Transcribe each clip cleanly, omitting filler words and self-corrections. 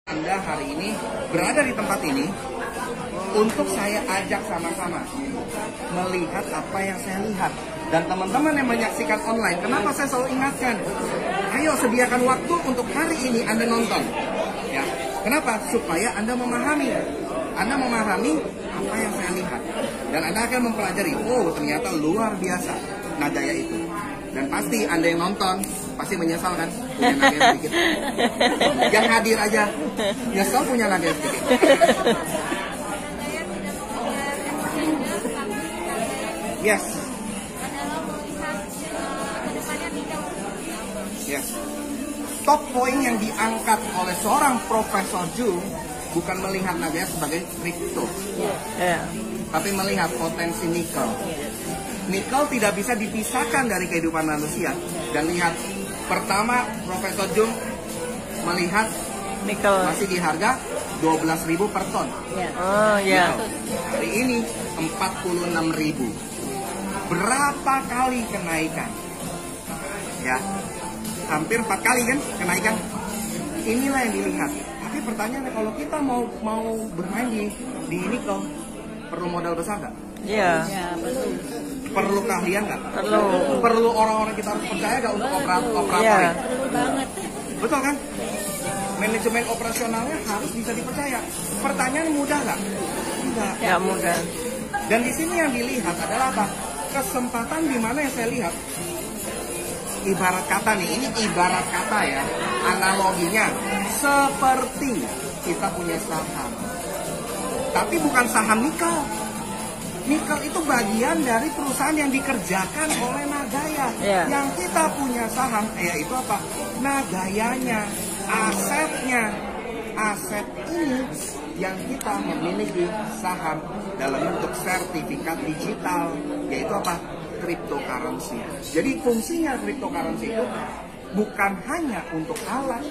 Anda hari ini berada di tempat ini untuk saya ajak sama-sama melihat apa yang saya lihat. Dan teman-teman yang menyaksikan online, kenapa saya selalu ingatkan, ayo sediakan waktu untuk hari ini Anda nonton. Ya, kenapa? Supaya Anda memahami apa yang saya lihat. Dan Anda akan mempelajari, oh ternyata luar biasa Nagaya itu. Dan pasti Anda yang nonton pasti menyesal kan punya Nagaya sedikit. Yang hadir aja nyesal punya Nagaya sedikit. Yes. Yes. Top poin yang diangkat oleh seorang Profesor Jung bukan melihat Nagaya sebagai kripto, tapi melihat potensi nikel. Nikel tidak bisa dipisahkan dari kehidupan manusia. Dan lihat, pertama Profesor Jung melihat nikel masih di harga 12.000 per ton. Oh ya. Hari ini 46.000. Berapa kali kenaikan? Ya, hampir 4 kali kan kenaikan. Inilah yang dilihat. Tapi pertanyaannya, kalau kita mau bermain di nikel, perlu modal besar nggak? Iya. Perlu keahlian nggak? Perlu. Perlu orang-orang kita harus percaya nggak untuk operator? Iya. Perlu banget. Betul kan? Manajemen operasionalnya harus bisa dipercaya. Pertanyaan mudah nggak? Enggak. Ya mudah. Dan di sini yang dilihat adalah apa? Kesempatan di mana yang saya lihat. Ibarat kata nih, ini ibarat kata ya. Analoginya seperti kita punya saham. Tapi bukan saham nikel. Nikel itu bagian dari perusahaan yang dikerjakan oleh Nagaya. Yang kita punya saham, yaitu apa? Nagayanya, asetnya. Aset ini yang kita memiliki saham dalam bentuk sertifikat digital, yaitu apa? Cryptocurrency. Jadi fungsinya cryptocurrency itu bukan hanya untuk alat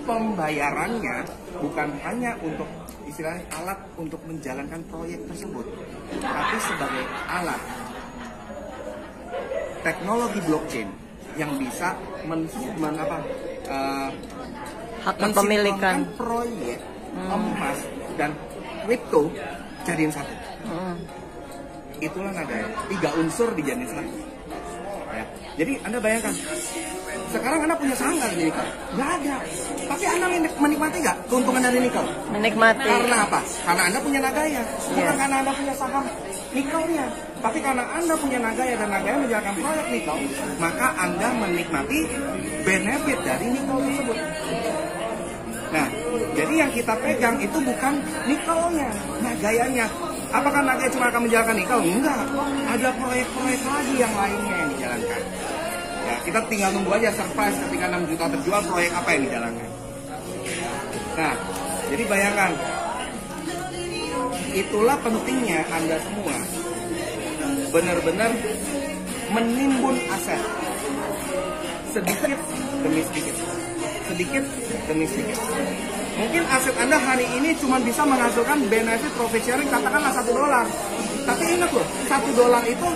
pembayarannya, bukan hanya untuk istilahnya alat untuk menjalankan proyek tersebut, tapi sebagai alat teknologi blockchain yang bisa Hak kepemilikan proyek emas dan kripto jadiin satu. Itulah Nagaya, 3 unsur dijadiin satu. Ya. Jadi Anda bayangkan, sekarang Anda punya saham nggak di nikel? Nggak ada. Tapi Anda menikmati nggak keuntungan dari nikel? Menikmati. Karena apa? Karena Anda punya Nagaya. Bukan karena Anda punya saham nikelnya. Tapi karena Anda punya Nagaya dan Nagaya menjalankan proyek nikel, maka Anda menikmati benefit dari nikel tersebut. Nah, jadi yang kita pegang itu bukan nikelnya, Nagayanya. Apakah Nagaya cuma akan menjalankan nikel? Enggak. Ada proyek-proyek lagi yang lainnya yang dijalankan. Ya, kita tinggal nunggu aja surprise ketika 6 juta terjual, proyek apa yang dijalankan. Nah, jadi bayangkan, itulah pentingnya Anda semua benar-benar menimbun aset sedikit demi sedikit, sedikit demi sedikit. Mungkin aset Anda hari ini cuma bisa menghasilkan benefit profit sharing katakanlah $1. Tapi ingat loh, $1 itu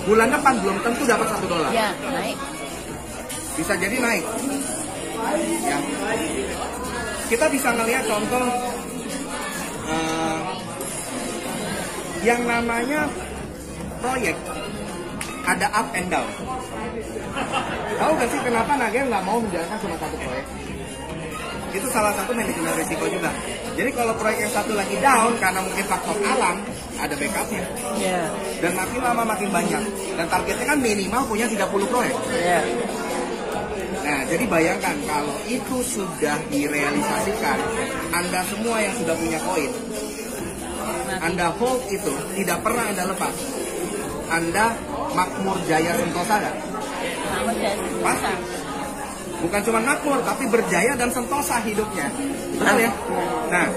bulan depan belum tentu dapat $1. Ya, naik. Bisa jadi naik. Ya. Kita bisa ngelihat contoh yang namanya proyek ada up and down. Tahu gak sih kenapa Nagaya nggak mau menjalankan cuma satu proyek? Itu salah satu manajemen risiko juga. Jadi kalau proyek yang satu lagi down karena mungkin faktor alam, ada backupnya. Dan makin lama makin banyak. Dan targetnya kan minimal punya 30 proyek. Nah, jadi bayangkan kalau itu sudah direalisasikan, Anda semua yang sudah punya koin, Anda hold itu, tidak pernah Anda lepas. Anda makmur jaya sentosa gak? Pasti. Bukan cuma makmur, tapi berjaya dan sentosa hidupnya. Betul ya? Nah,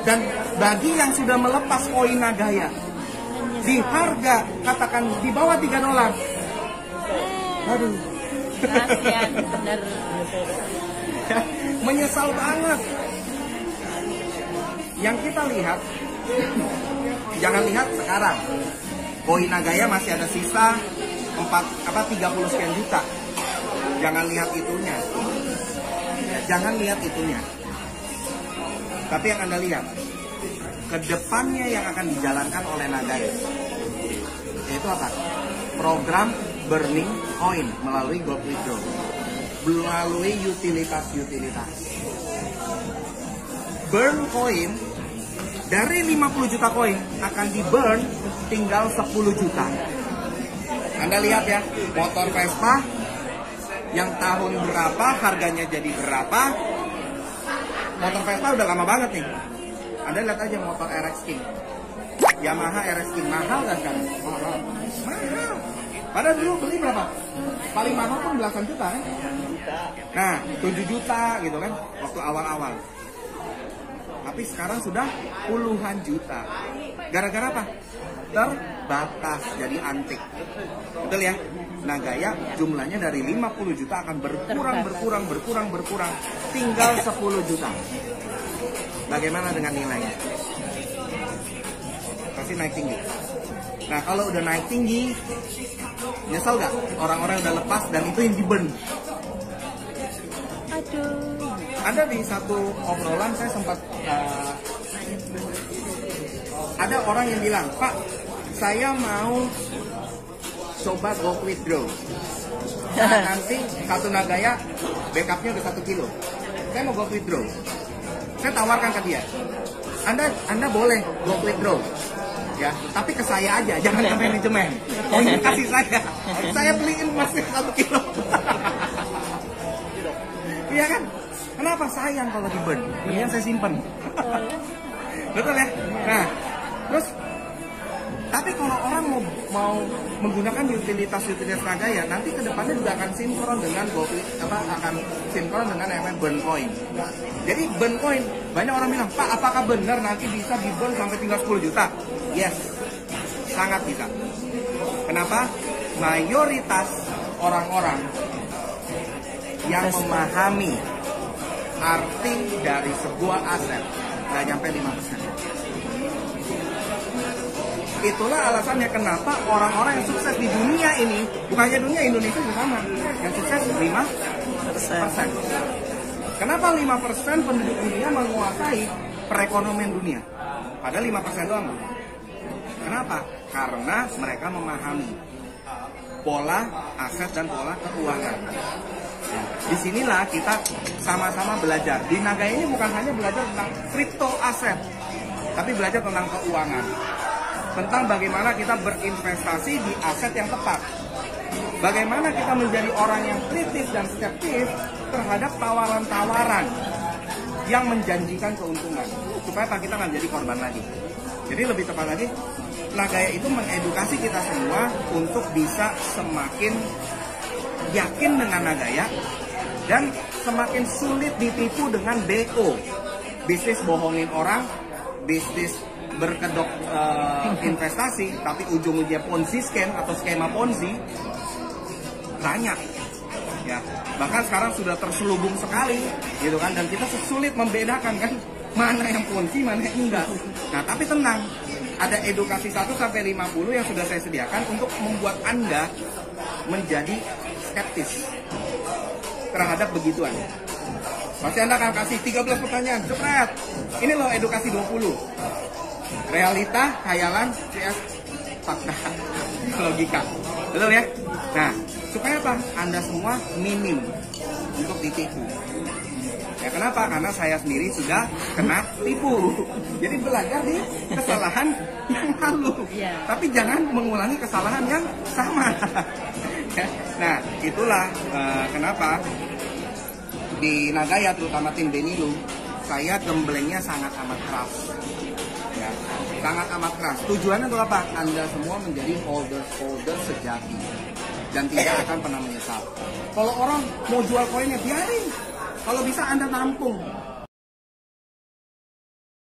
dan bagi yang sudah melepas koin Nagaya di harga katakan di bawah $3, aduh, Kasihan, bener. menyesal banget. Yang kita lihat, jangan lihat sekarang, koin Nagaya masih ada sisa 30 sekian juta. Jangan lihat itunya. Jangan lihat itunya. Tapi yang Anda lihat, kedepannya yang akan dijalankan oleh Nagaya, yaitu apa? Program burning coin melalui gold withdraw, melalui utilitas-utilitas. Burn coin dari 50 juta koin akan di burn tinggal 10 juta. Anda lihat ya, motor Vespa yang tahun berapa harganya jadi berapa. Motor Vespa udah lama banget nih. Anda lihat aja motor RX King, Yamaha RX King, mahal nggak sekarang? Mahal. Padahal dulu beli berapa? Paling mahal pun belasan juta kan? Nah, 7 juta gitu kan waktu awal-awal. Tapi sekarang sudah puluhan juta. Gara-gara apa? Terbatas, jadi antik. Betul ya? Nagaya jumlahnya dari 50 juta akan berkurang. Tinggal 10 juta. Bagaimana dengan nilainya? Pasti naik tinggi. Nah, kalau udah naik tinggi, nyesel gak? Orang-orang udah lepas dan itu yang di-burn. Aduh. Ada di satu obrolan saya sempat ada orang yang bilang, Pak, saya mau coba gold withdraw. Nah, nanti satu Nagaya backupnya udah 1 kilo. Saya mau gold withdraw. Saya tawarkan ke dia, Anda boleh gold withdraw, ya, tapi ke saya aja, jangan ke manajemen. Oh, ini kasih saya beliin emasnya 1 kilo. Iya kan? Kenapa? Sayang kalau di burn, mendingan saya simpen. Betul ya? Nah, terus tapi kalau orang mau menggunakan utilitas Nagaya, nanti kedepannya juga akan sinkron dengan akan sinkron dengan yang namanya burn coin. Jadi burn coin, banyak orang bilang, Pak, apakah benar nanti bisa di burn sampai tinggal 10 juta? Yes, sangat bisa. Kenapa? Mayoritas orang-orang yang memahami arti dari sebuah aset nggak nyampe 5%. Itulah alasannya kenapa orang-orang yang sukses di dunia ini, bukannya dunia, Indonesia juga sama, yang sukses 5%. Kenapa 5% penduduk dunia menguasai perekonomian dunia? Padahal 5% doang. Kenapa? Karena mereka memahami pola aset dan pola keuangan. Disinilah kita sama-sama belajar. Di Nagaya ini bukan hanya belajar tentang kripto aset, tapi belajar tentang keuangan, tentang bagaimana kita berinvestasi di aset yang tepat, bagaimana kita menjadi orang yang kritis dan skeptis terhadap tawaran-tawaran yang menjanjikan keuntungan, supaya kita nggak jadi korban lagi. Jadi lebih tepat lagi, Nagaya itu mengedukasi kita semua untuk bisa semakin yakin dengan Nagaya dan semakin sulit ditipu dengan BO, bisnis bohongin orang, bisnis berkedok investasi tapi ujung-ujungnya Ponzi scam atau skema Ponzi banyak ya. Bahkan sekarang sudah terselubung sekali gitu kan, dan kita sulit membedakan kan mana yang Ponzi mana yang enggak. Nah, tapi tenang, ada edukasi 1-50 yang sudah saya sediakan untuk membuat Anda menjadi skeptis terhadap begituan. Pasti Anda akan kasih 13 pertanyaan, cepet. Ini loh edukasi 20. Realita, khayalan, CS, fakta, logika. Betul ya? Nah, supaya apa? Anda semua minim untuk ditipu. Ya kenapa? Karena saya sendiri sudah kena tipu. Jadi belajar di kesalahan yang lalu. Tapi jangan mengulangi kesalahan yang sama. Nah, itulah kenapa di Nagaya, terutama tim Benilu, saya gemblengnya sangat amat keras. Ya, sangat amat keras. Tujuannya untuk apa? Anda semua menjadi holder sejati dan tidak akan pernah menyesal. Kalau orang mau jual koinnya, biarin. Kalau bisa Anda tampung.